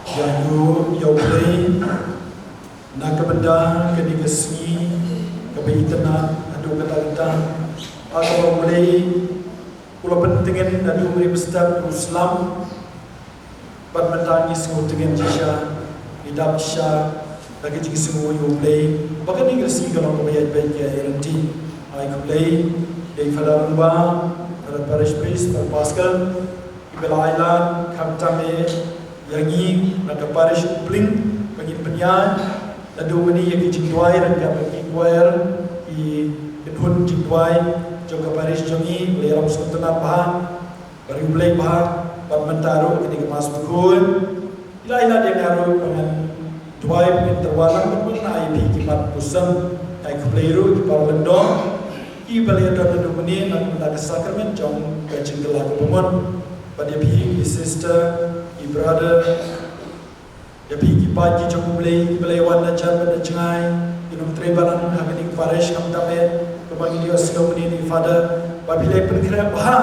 Jago Yauplay Nakabenda Kedigasni Kabaitana Adu Kata-kata Agama mulai Pulau pentingin Adu Meri Bestar Islam Bat mentangi semua dengan jisya Hidap syak Lagi jika semua Yauplay Bahkan ni kerasi kalau kebayat baiknya Iranti Yauplay Dari Fadar Rumah Pada Parish Priest Pada Pascal Ibala Island Kamtame Yangi nak parish bling bagi penyan adu mani yang jingwai dan bagi kuair i inhun jingwai juga parish jongi leram sultanat bah bari ulai bah bat mentaro kini kemas bukun ila dia ngaru dengan duai interwalan pun na IP kimat pusam ai kupleiru di parlendong i balai adu mani nak sakramen jong kajingla kumun pada pi sister brother ya pergi pagi jom boleh wan ajar pada cengai inum trebalan kami ni parish kami tape kembali dia sebelum ni father apabila perkara bah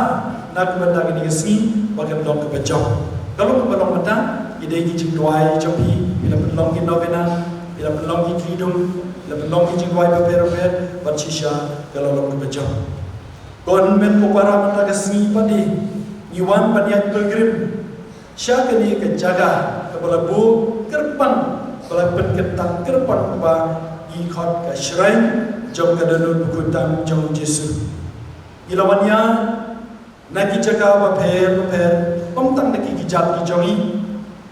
nak benda ni si bagian dong ke bejau kalau belum mentang ide gijing doai jopi bila belum ki novena bila belum ki kidung bila belum ki jingwai beber bacisha kalau belum ke bejau kon men popara mentang si padi iwan padian pilgrim Syaka ni kejaga kepala bu kerpan kepala penketang kerpan keba ikut ke shrine jom kadalun bukutan jom Yesus. Ilawannya naki jaga baper pemtang naki kijat kijongi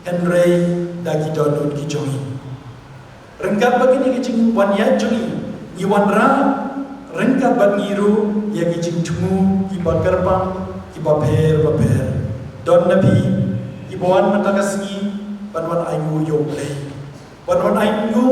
Henry daki donut kijongi. Rengkat begini kijing wanya jongi iwan ra rengkat bangiru ya kijing cungu kiba kerpan kiba baper don nabi Ibuan mendagasni banwan ayu Yauplay. Banwan ayu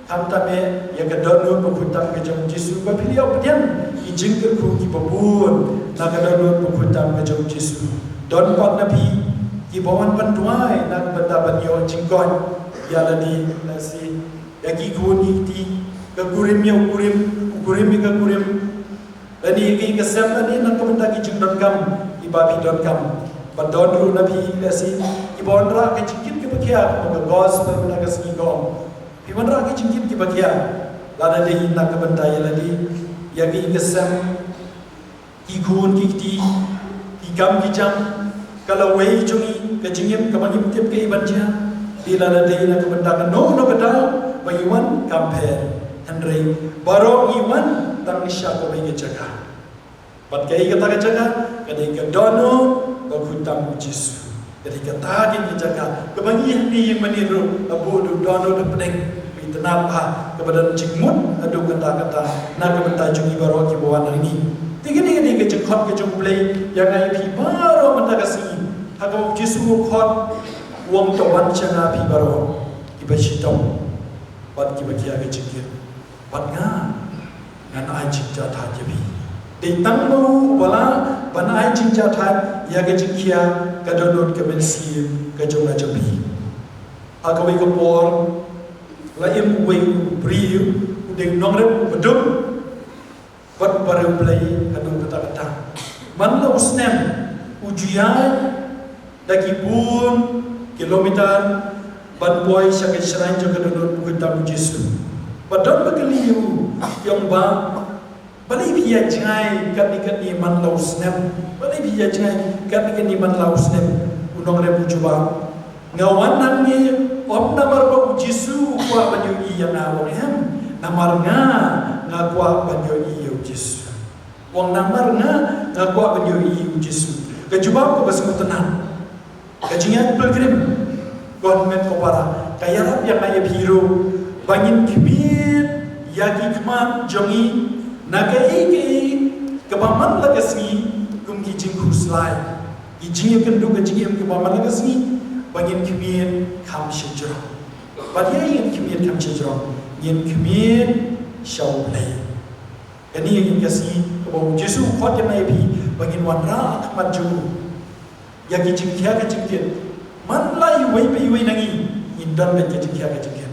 kamtame ya kadonu pekutang kejam Yesus bapiliau pedian ijingker ku kibabun na kadonu pekutang kejam Yesus. Don pak nabi ibuan bantuai nak benda banyo jingkon ya ladi nasi ya gigun ikti kegurim ya ukurim lani iki kesem lani nak kemendaki jing.com ibabi.com Badon nabi lesi ibondra ke cikit ke bakia ke gospel na ke singom ibondra ke cikit ke bakia lada lehi nak ke bendaya ladi yagi kesem igun kikti igam kijam kalau wei jungi ke jingim ke mangim tip ke ibanja di lada lehi nak ke bendaya no kata bayiwan kamper Henry baro iwan tang isya ko bagi jaga bat kai kata ke jaga kadai ke dono Bakutam Yesus. Jadi kata kita jaga kebangian ni yang meniru abu dono dan pedengitenapa kepada cikmut adu kata-kata nak kebentar jungi baru kibuan ini. Tiga-tiga ke cekot ke jumplay yang IP baru mentagasi. Hakau Yesus mukot uang tawan canga pi baru kibasitau. Bat kibakia ke cikir. Bat ngan ajik jatah jabi. Ditang mau bala panai cinca thai ya ke jikia ka donot ke mensi ke jonga jobi akawi ko por la im we briu deng nongre bedum bat baru play adu kata-kata man la usnem ujian daki bun kilometer ban boy syak shrine jo ka donot ku tamu Yesus padon bakaliu yang ba Bali biya jai kat ni man laus nem. Bali biya jai kat ni man laus nem. Unong rebu cuba. Ngawan nang ni om namar ba Yesus kwa banyo iya na wong namar nga kwa banyo iya Yesus. Wong namar nga kwa banyo iya Yesus. Kejuba ko basmo tenan. Kajingan pilgrim. Government ko para kayarap yang ay biro bangin kibir yagi kman jongi Naga iki kebaman lagasni kum kijing kuslai kijing kendu kijing kebaman lagasni bangin kemien kam shejro badia yin kemien kam shejro yin kemien shawlay kani yin kasi kebawu Yesus khot yang nabi bangin wanra akmat ju ya kijing kya kijing man lai wei nangi indan be kijing kya kijing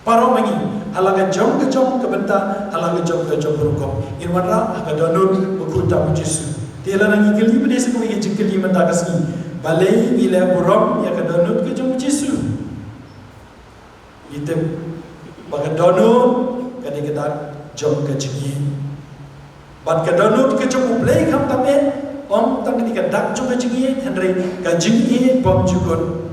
paro mangi halaga jom ke benta halaga jom berukom inwanra aga donun bukuta Yesus tiala nangi keli bede sekali kijing keli mendagasni balai ila buram ya kadonut ke jong Yesu itu bagi donut kadi kedak jom ke jingi bat ke donut ke jom ublay kam tamen om tang kadi kedak jom ke jingi henry ke jingi bom jugon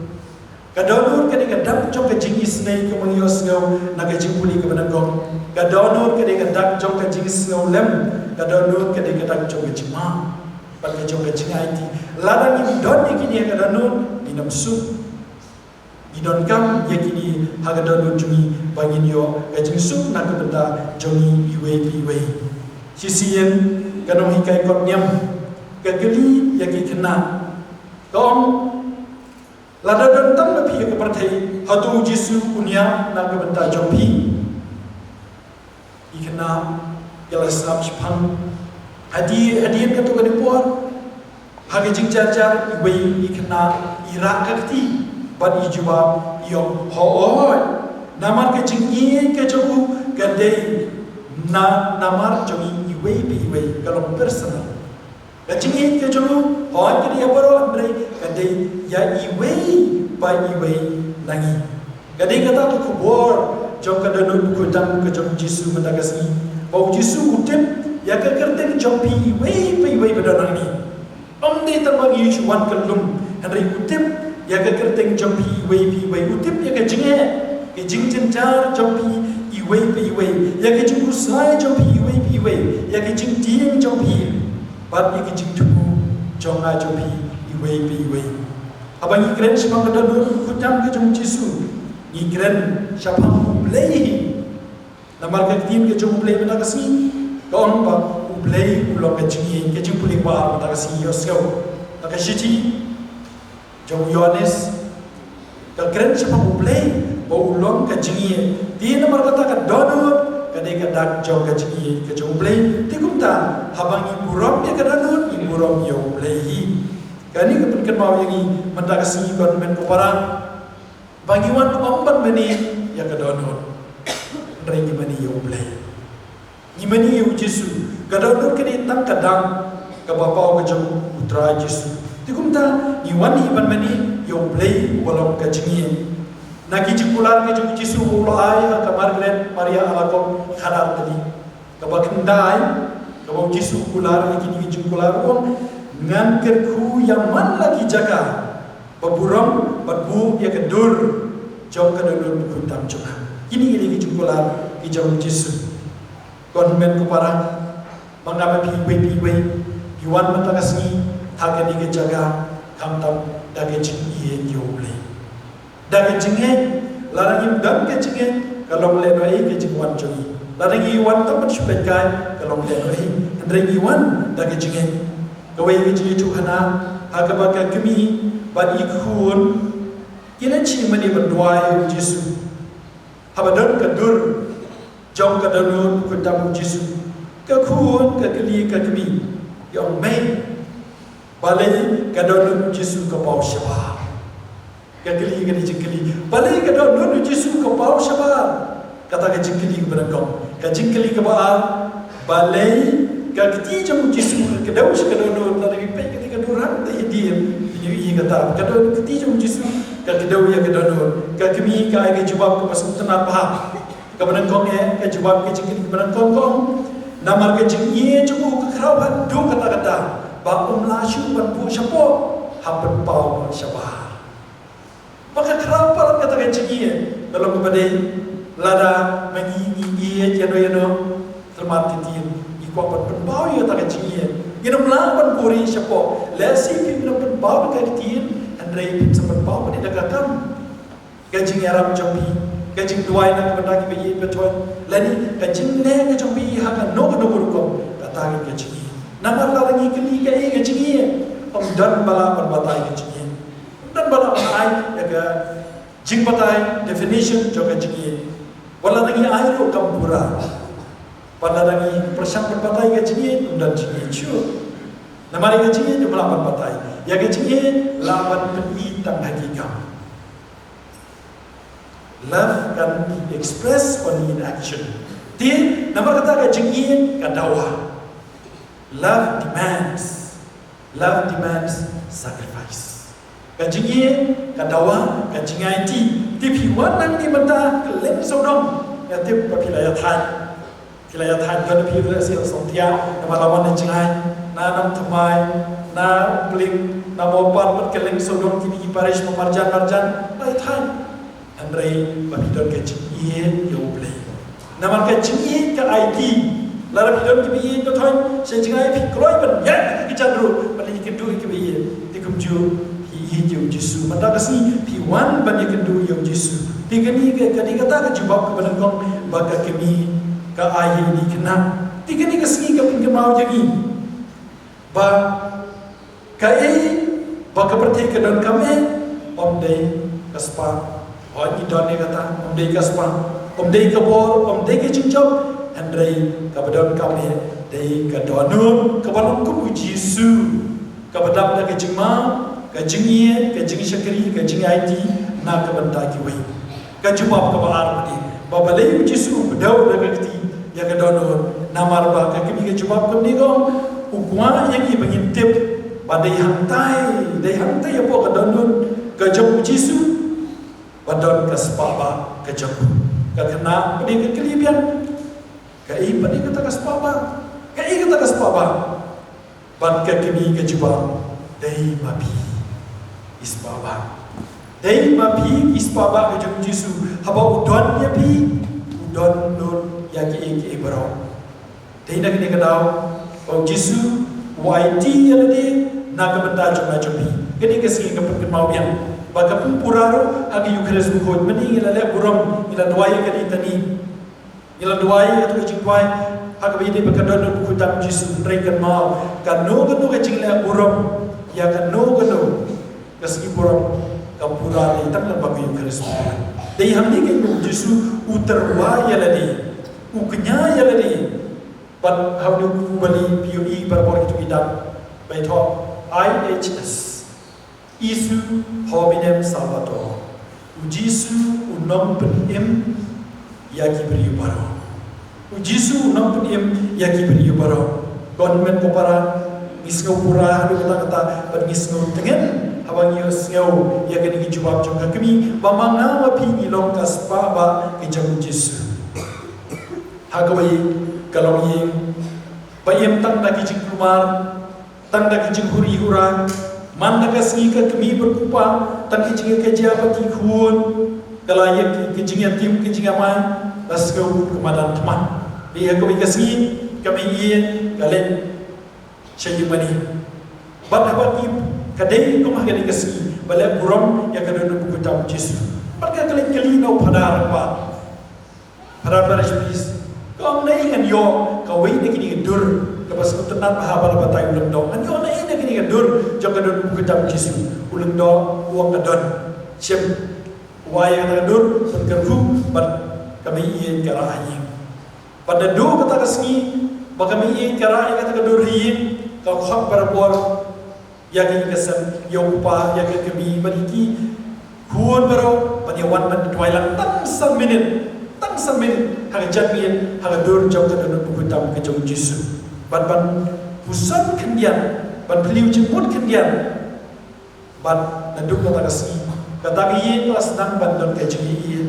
ke donut kadi kedak jom ke jingi snei ke mengios ngau na ke jimpuli ke benagong ke donut kadi kedak jom ke jingi ngau lem ke donut kadi kedak jom ke jima bat ke jom ke jingai ti ladang ini don ikini ke donut minum sup idon kam yakini haga donut jungi bangin yo kajing sup nak benda jongi iwe sisien kanong hikai kot nyam kageli yaki kena kom lada don tam lepi ke partai hatu Yesu punya nak benda jompi ikena yala sap chpang hadian katu kadipuar haga jing jar iwe ikena irak kakti ban ijubab yo hooi namar ke jingi ke jogu gade na namar jogi iwe kalau personal ke jingi ke jogu hooi ke dia baro andre gade ya iwe nangi gade kata tu kubor jom ka danu ku tam ke jom Yesu mendagasi bau Yesu kutem ya ke kerten jompi iwe badanang ni omne tambang yuchuan kelum andre kutem ya ke kerteng jompi iwe utip ya ke jinge ke jingjen jar jompi iwe ya ke jing usai jompi iwe ya ke jing tieng jompi bat ya ke jing tuku jonga jompi iwe abang ikren siapa kedanu kutam ke jom Yesu ikren siapa ublei namar ke tim ke jom ublei benda kasi kaon ba ublei ulok ke jinge ke jing puli ba benda kasi yosau tak siji jom Yohanes kekeren siapa ublei bau ulong ke jingi di nomor kata ke donut ke dia kedak jom ke jingi ke jom ublei di kumta habangi buram dia ke donut i buram ya ublei kani kepenken mau yang mendakasi konmen keparang bangiwan omban meni ya ke donut ringi meni ya ublei ngimani ya Yesu ke donut ke ditang kadang ke bapau ke jom putra Yesu tikumta iwan iban mani yo play walau kajingi nagi jikular ke jung Yesu ulai ka Margaret Maria alako khadar tadi ka bakendai ka bau Yesu kular ikini jikular wong ngan kerku yang man lagi jaga baburam batbu ya kedur jom ka dulur kuntam juga ini jikular ki jung Yesu konmen ku parang mangapa piwe iwan matagasni haga ni jaga kamtam daga jingi yole daga jingi larang dam ke jingi kalau le noi ke jingwan jogi larang iwan tam shupekai kalau le noi andre iwan daga jingi kawai ke jingi chukana haga baka kemi ban ikhun ila chi mani bandwai Yesu habadan kadur jom kadanu kuntam Yesu ka khun ka kli ka kemi yang mai balai kadon Yesu ke bawah syabab kekeli kali jengkeli balai kadon Yesu ke bawah syabab kata ke jengkeli ke berangkong ke jengkeli ke bawah balai keketi jam Yesu ke daun kadon lagi baik ketika durang dia ini kata kadon keti jam Yesu ke daun ya kadon ke kemi ke ai jawab ke masuk tenat paham ke berangkong ke jawab ke jengkeli ke berangkong namar ke jengkeli cukup ke kerabat do kata-kata ba umlashu ban pu syapo hapen pau syabah maka kerapa kata kan cigi kalau kepada lada mengingi yano termati tin ikwa pan pau ya tak cigi ino melawan puri syapo lesi pin pan pau ka tin andrei pin sapan pau pada dagakam gajing aram jombi gajing duai nak benda ki be beton lani gajing ne ke jombi ha no ko kata ke cigi nama larangi keli ke jingi om dan bala berbatai ke jingi dan bala ai ya jing batai definition jo ke jingi wala rangi airu kampura wala rangi persang berbatai ke jingi dan jingi chu nama ke jingi jo bala berbatai ya ke jingi lawan peni tang hakikam love can be expressed only in action dia nama kata ke jingi kadawa Love demands sacrifice. kajingie kadawa kajingai ti piwan nang ni mata kelem sodom ya tip papilaya than kan pila sil sontia na malawan na jingai na nam thamai na bling na mopan pat kelem sodom ti parish marjan ai than andrei papidon kajingie yo play naman kajingie ka IT lara pidon ki biye to thon se jingai pi kloi ban ya ki chadru bali ki du ki biye ti kumju hi yo Jesu mata kasi pi wan ban ki du yo Jesu ti kani ke kani kata ka jawab ka ban kong baga kemi ka ai ni kena ti kani kasi ka pin ke mau jagi ba ka ba ka perti ke don kame om dei kaspa oi ki don ne kata om dei kaspa om dei ka bor om dei ke cingcop Andrei kabadon kami dei kadonun kabalon ku Jesu kabadam da kajingma kajingie kajing syakri kajing IT na kabanda ki wai kajubab kabar ni babalei Jesu bedau da kati ya kadonun namar ba ka kimi kajubab kam ni ko ukwa yang i bangintip badai hantai apa kadonun kajub Jesu badon kaspaba kajub kakena pedi kekelibian kai padi kata kaspaba ban ka kini ke juba dei mapi ispaba ke jum Jesu haba udon ya pi udon nun ya ki bro dei nak ni kadau o Jesu YT ya de na ka benda juma jupi kini ke singi ka pun mau biang baka pun puraro agi Eucharis bukhod mani ila le buram ila doai ka di tani ila doai atau jingwai hak bini berkadon bukutan Jesu mereka mau kanu ka jingla buram ya kanu kasih buram kampura ni tak lepas Eucharis dei hamni ke Jesu uterwa ya ladi uknya ya ladi but how do bali POE berbor itu idam by top IHS Isu hominem salvator Jesu unom penim yaki beriu baro Jesu unom penim yaki beriu baro government kopara ngisngau pura hadu kata pada ngisngau tengen habang ngisngau ya kini jawab jangka kami bamanga wapi ilong kaspa ba kijang Jesu hagawai kalau yang bayam tang da kijing kumar tang da kijing huri hura manda kasih ke kami berkupa tang kijing ke jabati khun kalayak kijing tim kijing amai lasgau kemadan teman dia kami kasih kami ingin kalian syajimani badabati kadai kumah kali kasih balai buram yang kadang buku tahu Yesus mereka kalian nau padar baris kau naik kan yo kau ini kini dur kepas kau tenat bahabar batai ulang do kan yo naik kini dur jauh kadang buku tahu Yesus ulang do uang kadang siap wayang dur berkerhu bad kami ingin kerahnya pada do kata kasih kami ingin kerahnya kata kadur hiin kau hak berbuat yang ini kesan yopa yang kami beriki kuat baru penyawan menduailan tang seminit harga jamian harga dur jauh terdengar buku tamu kejauh Yesus ban pusat kendian ban beliau jemput kendian ban naduk kata kasih kata iin kalau sedang bandon kejing iin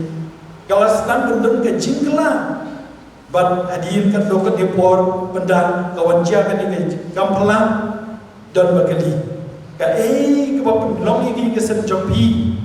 kalau sedang bandon kejing kelah ban hadir kan dokter depor benda kawan jaga ni kampelang dan bakali kebab long ini kesan jopi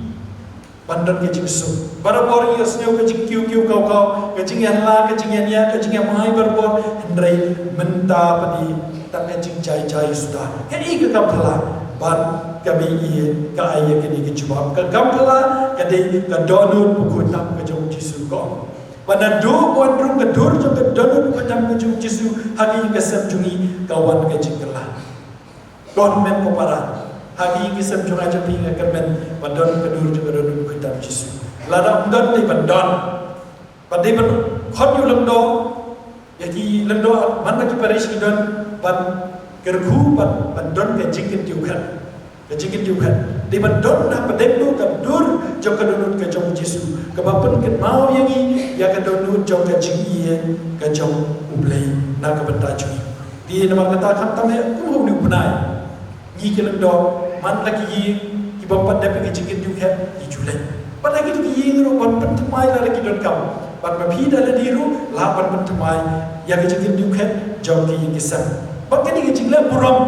bandar kecing su barabor iyo sneu kecing kiu kau kecing yang la kecing yang mai barabor hendrai menta padi tak kecing cai sudah ke kampelang ban kami ia ka ayah kini kejubab ke kampelang kadai ka donut buku tak kejauh Jesu kau pada do wandrung kedur jauh donut buku tak kejauh Jesu hari kesan jungi kawan kecing kelah government kopara hagi kisam jura japi ngakermen bandon kedur juga donut kitab Yesus lada undon di bandon pada khot yu lengdo yaki lengdo mana ki parish kidon ban kerhu bandon ke jingkin diukan di bandon na padek do kedur jauh donut ke jauh Yesus kebapen ke mau yangi ya ke donut jauh ke jingien ke jauh ublei na ke bentaju di nama kata khatam ya kumu ni punai ni kelam do man lagi bapa dapat kejikin juga di Julai. Pada gitu ki yero ban pentemai la lagi don kam. Ban mapi dala diru la ban pentemai ya kejikin juga jauh ki kisah. Pakai ni kejingla buram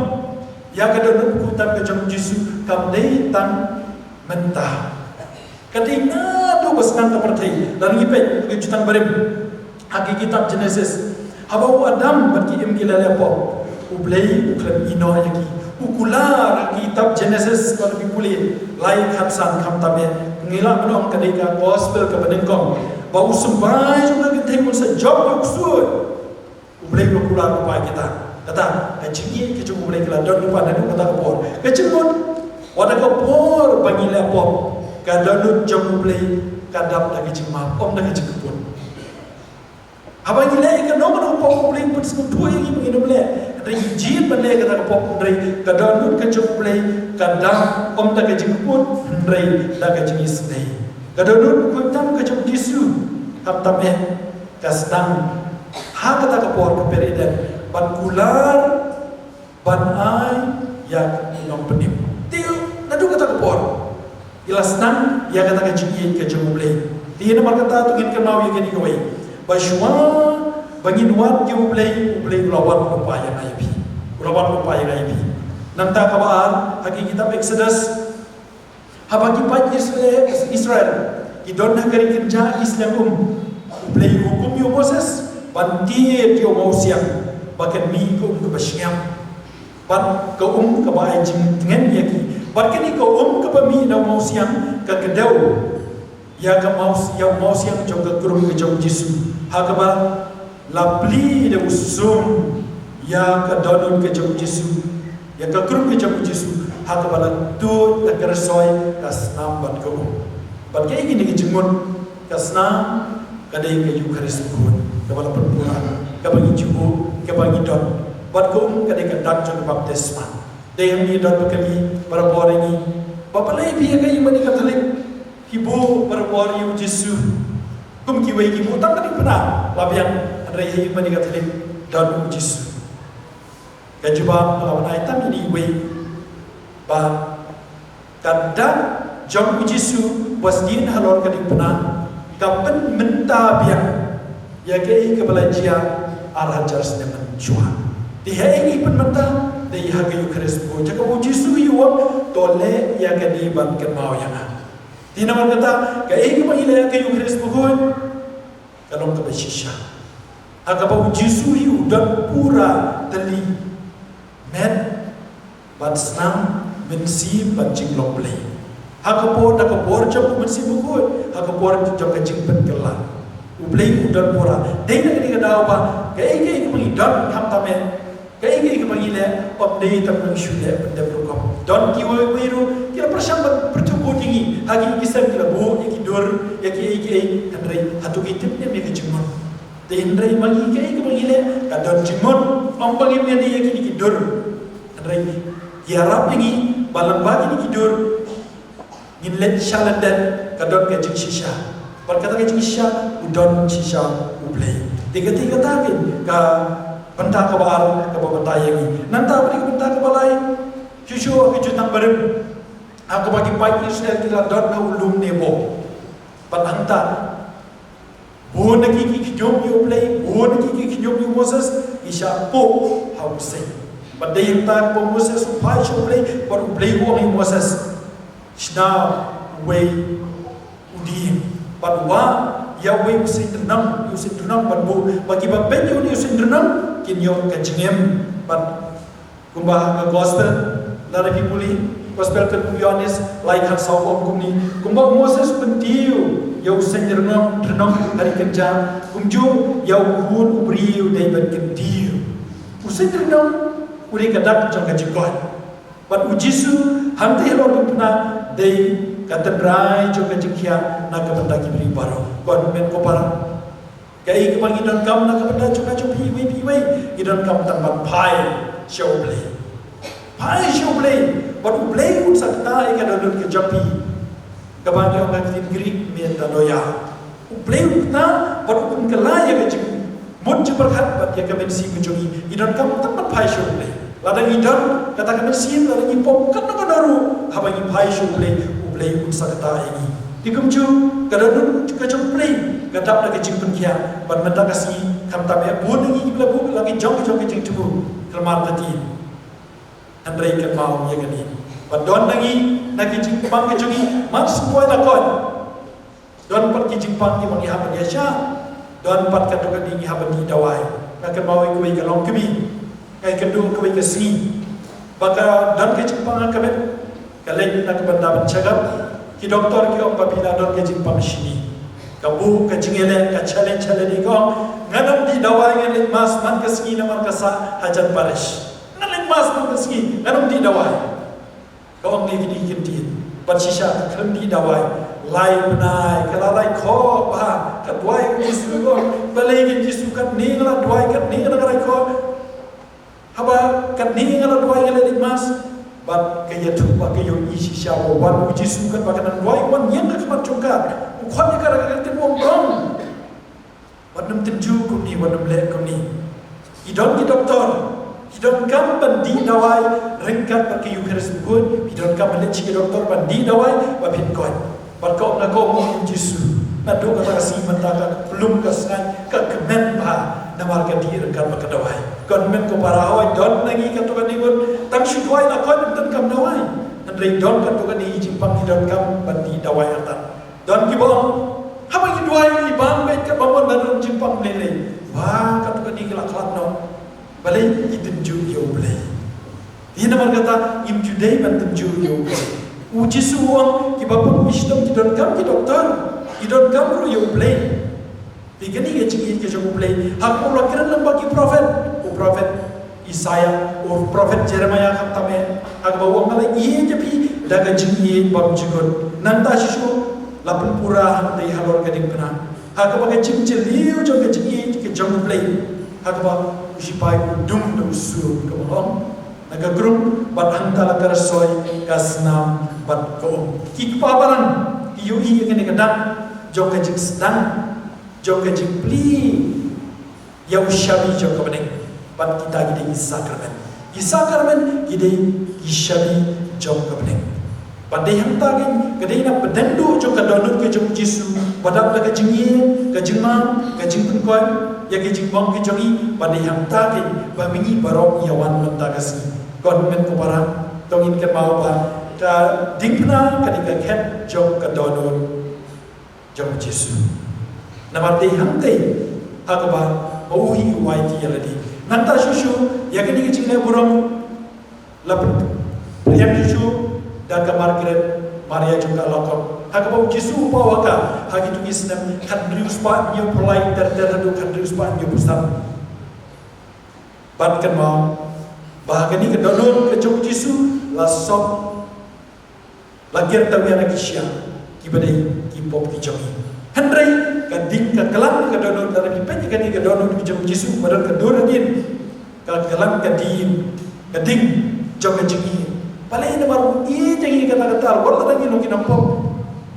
ya kadon ku tam ke jam Yesus kam dei tan mentah. Kadina tu besnan seperti dan ngipet kejutan barim. Haki kitab Genesis. Habau Adam bagi imgila lepo. Ublei uklan ino yaki. Ukular kitab Genesis kalau dipulih lain khatsan kam tabe ngila menong kadika gospel ke benengkong bau sembai juga kita pun sejauh uksud ublei ukular apa kita kata kecigi kecung ublei kala don lupa dan kata kapor kecungun wadah kapor bagi lepo kadang jam ublei kadap lagi cuma om lagi cekupun abang gila ikan nomor apa ublei pun sekutu ini menginum le Rijit benda kata kapok ndrei kadang kecuk play kadang om tak kecik pun ndrei tak kecik isdei kadang kutam kecuk Yesu kaptame kasdang ha kata kapok keperiden ban kular ban ai yang nom penim tiu nadu kata kapok ilasnang ya kata kecik play dia nama kata tungin kenau yang ini kawai baswa bangin wat ke ublei ulawan upaya ngaibi nanta kabar haki kitab Exodus habaki pat Israel idon nagari kerja Islam ublei hukum yo Moses banti yo Mosiam bakan mi ko basyam ban ko ka bai jing dengan yaki bakan ko ka bami na Mosiam ka kedau ya ka Mosiam jong ka kurum ke jong Yesu hakaba lapli de usum ya ka donun ke jam Yesu ya ka krum ke jam Yesu ha ka bala tu ta kersoy kasnam bat ko bat ke ini ke jemun kasna ka dei ke Eucharis kun ka bala perpura ka bagi jubu ka bagi don bat ko ka dei ka dan jong baptisma dei yang ni don kali para boringi papalai bi ka imani katolik hibu para bori Yesu kum ki wei ki mu tak ka pernah labian Raya imani katolik dan Yesus. Kejuban lawan item ini we ba kadang jam Yesus wasdin halon kadik pernah kapan menta biang ya ke kebelajian arah jas dengan cuan. Dia ini pun menta dia haga Eucharis bo jaka Yesus yuam tole ya ke di ban kenau yang ada. Di nama kata ke kemailah ke Eucharis bo kalau ke besisha agak Yesus itu dan pura teli men batsnam bensi bancing loplay agak jam bensi buku agak jam kacing penkelan uplay dan pura dia nak ni kata apa kayak mengidan ham tamen kayak mengile update tak mensyudah benda program dan kiwa wiru kira persyambat pertubuh tinggi hagi kisah kira bu ikidur yaki Henry hatu kitipnya mereka cuma Tendrai magi kai ke mangile kadon jimon ompang ini dia kini kidur tendrai yarap ini balang bagi ni kidur ginlet shaladan kadon ke shisha perkata ke shisha udon shisha ublei tiga takin ka benta kabar ka bapa ini nanta beri benta kabalai cucu ke jutang barem aku bagi pai Israel kira don ka ulum nebo patanta Buon nagi kijom yo play, buon nagi kijom yo Moses, isha po hausay. Padayang tag po Moses upay siya play, paru play ko ang Moses. Shna way udin. Padwa ya way usin drenam padbu bagi baben yo usin drenam kinyo kajingem pad kumba ka gospel lari puli gospel ke Yohanes like han saw kumni kumba Moses pentiu yau senjernam hari kerja kumju yau hun ubriu dai ban kentiu usendernam uri kadak jang kajikot pat ujisu hamte helor puna dai kata brai jo kajikia na kabanda kibri baro kon men ko para kai kemang idon kam na kabanda jo piwe idon kam tambat pai showplay pat ublay un sakta ikadon ke japi kabang yang ngatin Greek menta doya ublay na pat un kelaya ke mun berkat pat ya kemensi kujogi idon kam tempat pai showplay ladang idon kata kemensi ladang ipom kan daru habangi pai shu ublei unsakata ini dikumju kadadun kacung play kadap lagi jing penkia ban menta kasi kamta me bun ngi ibla lagi jong jing tubu kelmar tati andrei ke mau ye gani ban don nagi jing pang ke jungi man semua na kon don pat ki jing pang ki mangi haban ya sha don pat ka to ni haban ni dawai ka ke mau ko ke long kemi kai ke do ko ke si baka don ke jing pang ka bet kalai nak benda bencagap ki doktor ki om papila don ke jing pang sini kabu ka jingele ka challenge di ko nganam di dawai ngel mas man ka ski na man ka sa hajan parish ngel mas man ka ski nganam di dawai ka om ni di kintin ban shisha ka di dawai lai benai kala lai kho ba ka dwai jisu ko balai ke jisu ka ni ngala dwai ka ni ngala rai ko haba ka ni ngala dwai ngel mas bat kaya tupa kaya isi siapa wan uji sukan bakanan dua wan yang nak mat cungkat ukon ni kara-kara temu orang wan tenju kumni wan lek kumni idon ki doktor idon kam bandi dawai rengkat pakai Eucharis pun idon kam lek ci doktor bandi dawai babin kon bat kau nak kau mau uji su nak do kata kasi mentaka belum kesan ke kemen ba namar ka di rengkat pakai dawai kon men ko para hawai don lagi ka to ni pun tang syuai na kon ten kam dawai andrei don ka to ni jimpang di don kam bandi dawai atan don ki bom haba ki dawai ni bang bet ka bom dan jimpang lele wah ka to ni kala klat no balai itin ju yo blai ini namar kata im judai ban ten ju yo uji suang ki bapun wisdom ki don kam ki doktor ki don kam ro yo blai Begini ke cingit ke jauh play. Hakku lakiran lembah ki prophet Isaiah, prophet Jeremiah kata me. Hak bawa malah iye jadi daga cingit bab cikut. Nanta sisu lapun pura hantai halor keding pernah. Hak bawa cingit liu jauh ke cingit ke jauh play. Hak bawa usipai udum do usul ke bohong. Naga grum bat hantala kersoy kasnam bat ko. Ki pabaran iu iye kene kedang jauh ke cing sedang. Jauh jing pli yau shabi jauh kebening pan kita gede Isa karmen gede ishabi jauh kebening pada yang tagin gede na pedendu jauh kadonut ke jauh Yesus pada ke jingie ke jingmang ke jingpun kon ya ke jingbang ke jongi pada yang tagin bamingi barok yawan mentagasi kon men kupara tongin ke mau pa ka dingpna kadika ket jauh kadonut jauh Yesus namate hantai hakaba bauhi waiti yaladi nanta shushu yakini kicingnya burung laput yang shushu dan Margaret Maria juga lokok hakaba Yesus pawaka hagitu isnam kadrius pa nyu polai terdu kadrius pa nyu busam batkan mau bahagani kedonor ke Yesus lasok lagir tawiana kisya kibadai kipop kijomi Hendrai kading kelam kadonor dari pipet kading kadonor di jam Yesus badan kador din kelam kading jam jingi paling ini baru ini jangi kata-kata wala lagi nungki nampok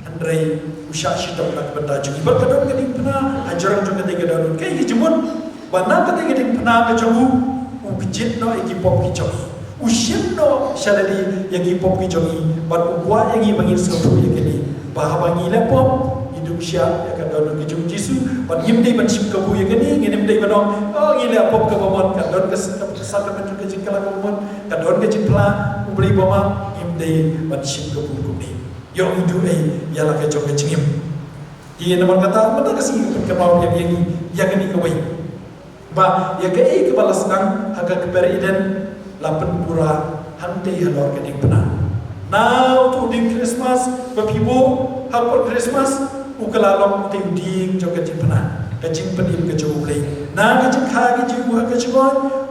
Hendrai usah sidap nak benda jingi berkadon kading pernah ajaran juga kading kadonor kayak jemun bana kading pernah kejamu ukjit no ekipop kijomi usim no syaladi yang ekipop kijomi bat ukwa yang ibangin sesuatu yang ini bahabangi lepop hidup siap ya kan don ke jum Yesus pan himdei ban sim kabu ya gani nginem dei banong oh ngile apop ke bomon kan don ke sakramen ke jingkala ke bomon kan don ke jingkala ubli boma himdei ban sim kabu kubni yo hidup ya la ke jom ke jingim dia nomor kata mata kasih ke mau yang gani ke wei ba ya ke balas nang haga ke periden lapen pura hantai halor ke ding pena now to ding Christmas bapibo hapon Christmas ukalalong tingding jauh kecil pernah kecil penim kejauh play na kecil kaki jiwa kecil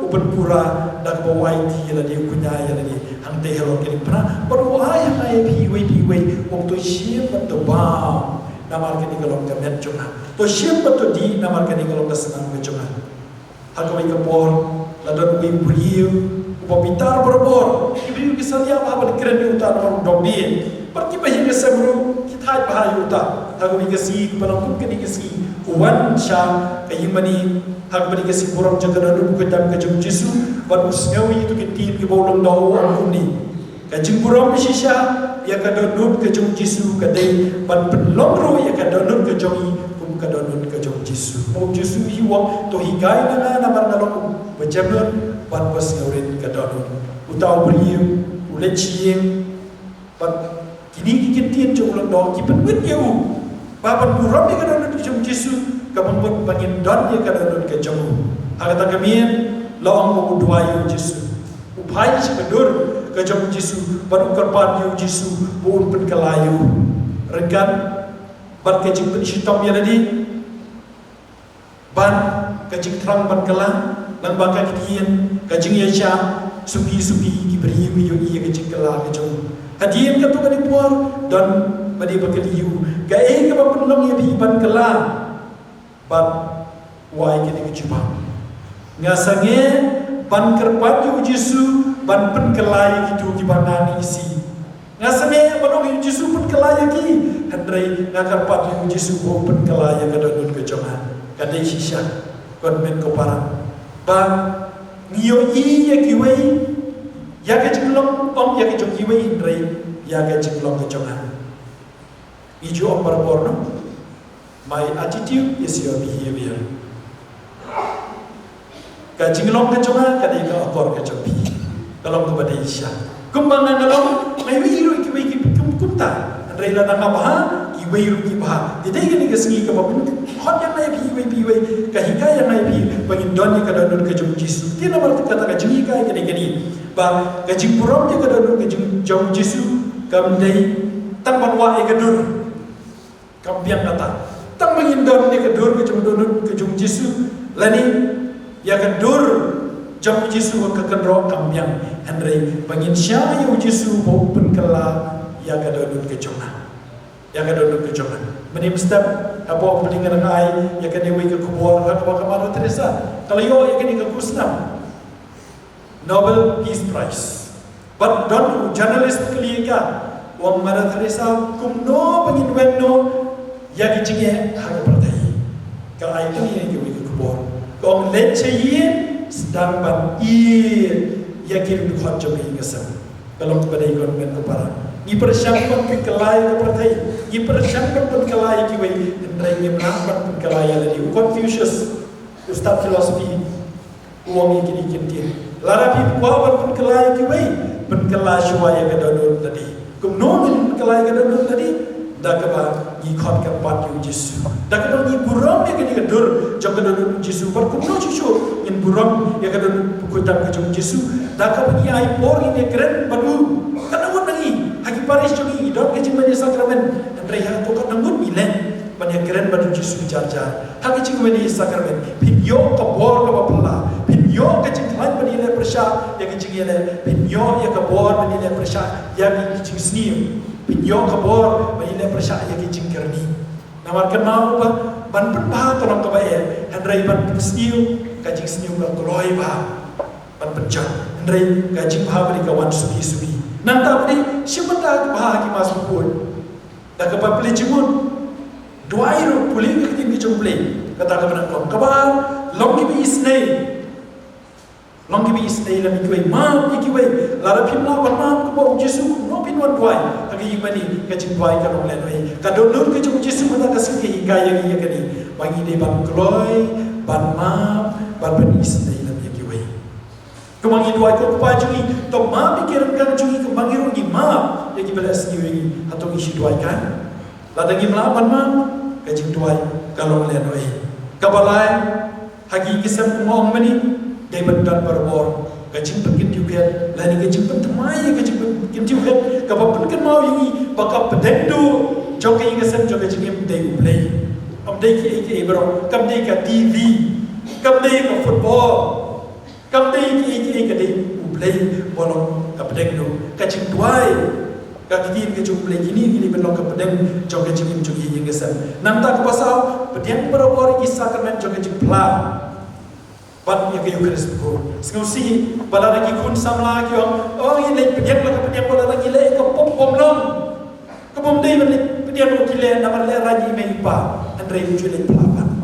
upen pura dak bawai ti la dia kunya ya la dia hang te hero kini pernah berwai hai piwe waktu siap betul bau namar kini kalau kemen cuma to siap betul di namar kini kalau kesenang cuma hakoi kapor la don wi buriu upapitar berbor ibu bisa dia apa keren utar orang dobi pergi bayi kesemru kita bahaya utar hagu mikasi penangkum kini kasi uwan sya kayimani hagu mikasi kurang jaga dalam kedam kejum Yesus ban usngawi itu kitim ki bolong dawo angkum ni kajing buram shisha ya kadonut ke jong Yesus kadai ban penlongro ya kadonut ke jongi kum kadonut ke jong Yesus mo Yesus hiwa to higai na bar nalong bejamon ban pas ngaurin kadonut utau beriu ulet chiem ban kini kikitin jong ulang do ki penwit yau baban buram ya kadonut ke jong Yesus kabang bangin don ya kadonut ke jong agata kamien laong mo duayu Yesus upai sebedur kajong Yesus ban ukarpan yu Yesus buun penkalayu rekan ban kajing pensitom ya tadi ban kajing terang ban kalang lang baka kitian kajing yasha suki diberi yu iya kajing kalah kajong hadian katu kani puar dan badi bakaliyu ka ka penlong ya bi ban kalah ban wai kini kejubang ngasange ban kerpan yu Yesus ban penkelai gitu di banani isi ngasame banong Yesus penkelai ki handrai ngakar pat Yesus bo penkelai kadon ke jongan kadai shisha kon men ko parang ba ngio i ya kiwei ya ke jinglong om ya ke jong kiwei handrai ya ke jinglong ke jongan ijo om barborno my attitude is your behavior ka jinglong ke jongan kadai ka akor ke jongan kalau kepada Isya, kembangan kalau mayu ikiwei kumta, rela nang apa? Iwei rugi bah. Tidak ini kesengi kebabun. Hot yang naik iwei kahika yang naik bagi doni kadon kejung Yesus. Tiada berarti kata kejungi kaya kini. Bah kejung puram dia kadon kejung jauh Yesus. Kamdai tanpa wa ekadur. Kampiang kata. Tang bagi don dia kadon kejung Yesus. Lani ya kadur. Jam Yesus kekenro kambiang Henry bangin siya yung Yesus bo penkala ya kadodun kejongan ya kadodun kejongan menim step apa pelingan ai ya kani wi ke kubur ka kamaro Teresa kalau yo ya kani ke kusnam Nobel Peace Prize but don't journalist kliga wang Mother Teresa kumno bangin wenno ya kicingnya hak pertai ka ai tu ya ke wi ke kubur kong lecheyin sedang ban yakin dukhon jomi ngasam kalau kepada ikon men kepara i persyangkan ke kelai ke pertai i persyangkan pun kelai ki wei ndrai ngi manapan pun kelai lagi Confucius ustaz filosofi uang iki dikintin larapi kuawan pun kelai ki wei pun kelai syuaya ke donor tadi kumno kelai ke donor tadi dak ba i khot ke pat yu Yesus dak do ni buram ya ke dur jok ke donor Yesus bar kumno cucu in buram ya ke donor pukutan ke Yesus dak ba ni ai por ini keren badu kanangun nangi haki paris jogi dot ke cimanya sakramen andre ha to kanangun milen banyak keren badu Yesus jarjar haki cimanya sakramen pinyo ke bor ke bapla pinyo ke cinglan banile persya ya ke cingile pinyo ya ke bor banile persya ya ke cing sniu pinyo kabor banile persya ya ke cing kerni namarkan mau ba ban penpa tolong ke bae handrai ban sniu ka cing sniu ka koloi ba ban penjang handrai ka cing ba beri kawan subi nanta beri simata ba ki mas pun da ka pa pele jimun doairo puling ke cing jumple kata ka ban kom kabar longi bi isnei longi bi isnei la mi kuai ma ki kuai la ra phim la ban ma ko Yesus no pin wan tuai agi mani ka cing tuai ka long len wei ka donor ke jung Yesus mata ka sing ke hikaya ya kani bagi de ban kloi ban ma ban isnei la mi kuai kemangi tuai ko pa jungi to ma pikiran kan jungi kemangi rugi ma ya ki belas ni wei atau isi tuai kan la dangi melawan ma ka cing tuai ka long len wei ka balai hagi kisam kumong mani day bandan barbor kacing pengen juga lani kacing pentemai kacing pengen juga kapal pengen mau ini bakal pedendo joke ingasan joke cingem day play am day ke bro kam day ka TV kam day ka football kam day ke day play bolong ka pedendo kacing tuai ka kitin ke jung play ini belong ka pedeng joke cingem joke ingasan nanta ka pasau pedeng barbor isakramen joke cing pla Bat ya kayu keris buku. Sengausi bala lagi kun samla kyo. Oh ini pediak bala lagi le ko pom long. Ko pom dei men pediak ko kile namar le raji me pa. Andre ujule pelapan.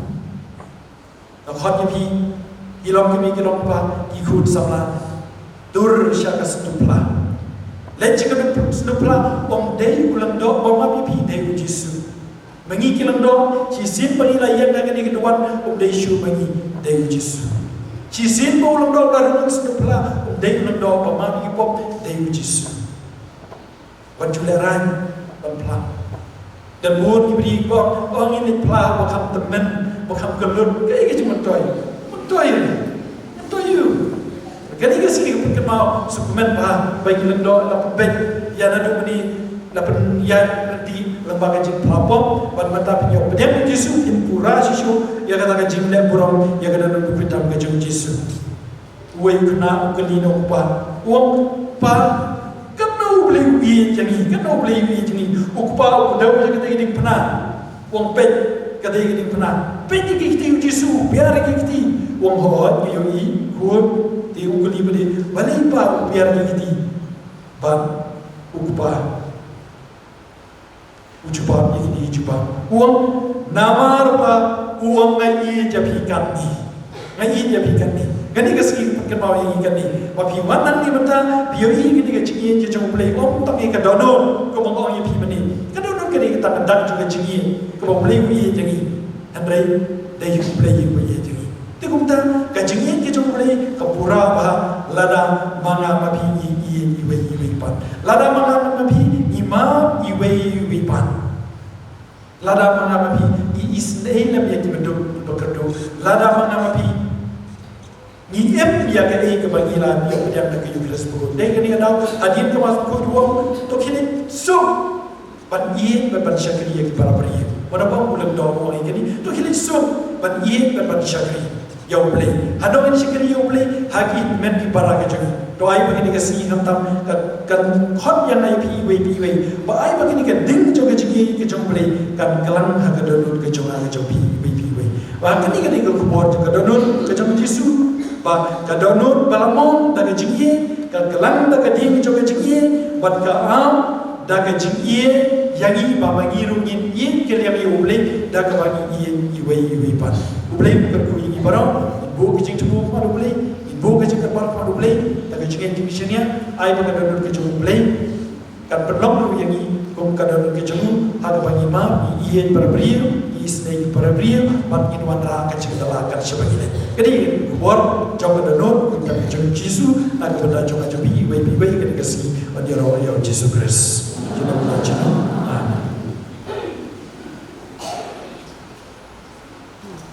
Nak hot ni ilom kemi kilom pa ikut samla. Dur syaka setupla. Leci ka snupla om dei ulang do om api dei Yesus. Mengi kilang do ci sin bagi layan dengan ni keduan om dei shu mengi dei Yesus. Ci sin bo ulang do darung snupla om dei ulang do om api pop dei Yesus. Panjuleran pelan. Dan buat diberi kok orang ini pelah bakam temen bakam gelut kayak gitu mentoy you. Kali ke sini pun mau suplemen bah bagi lendo lapet bed ya nado meni lapen ya nanti lembaga jing pelapor ban mata penyo pedem Yesus in pura sisu ya kata jing le burong ya kata nado pitam ke jing Yesus. Wei kena ukelino pa uang pa kena beli ubi jangi kena beli ubi jangi ukpa udah udah kata ini pernah uang pet kata ini pernah pet kita Yesus biar kita uang hot yoi hut di ukuli beli balai pa biar kita ban ukpa ucupan ini ucupan uang namar pa uang ngai japikan ni gani kasih pakai mau yang ikan ni tapi wanan ni mata bioi gini kecingin je jauh play om tapi ke dono ko mong yang pi mani ke dono kini kita kedak juga cingin ko mong play wi jangi andai dai play wi jangi ti kumta ka cingin je jauh play ka pura ba lada manga mapi i pan lada manga mapi imam i pan lada manga mapi i isnei lam yati beduk bekerdo lada manga mapi ni em ya ke ai ke bagilan yang pedang ke Yudas pun dai kini ada hadin ke mas ko duang to kini so ban yin ban syakri ke para pria pada bang ulang do orang ini to kini so ban yin ban syakri ya boleh hado ban syakri ya boleh hagi men di para ke jangi to ai begini ke si hantam kan hot yang nai pi wei ba ai begini ke ding jo ke jangi ke jong boleh kan kelang ha ke donut ke jong ke pi wei ba kini ke kubor ke donut ke jong Yesus ba kadonut balamon daga jingye ka kelang daga ding joga jingye bat ka am daga jingye yangi ba mangiru ngin yin keliam yu ble daga bangi yin iwei pan ble bukan ku yin barang ibu kijing tubu ma ble ibu kijing kapar ma ble daga jingye divisionnya ai ba kadonut ke jong ble kan perlong yangi kum kadonut ke jong ada bangi ma yin para brio isnei para brio bat inwan ra ka cegala kan sebagainya jadi buat jauh donor untuk jauh Yesus nak benda jauh jauh bi wei kan kasih pada orang yang Yesus Kristus. Jangan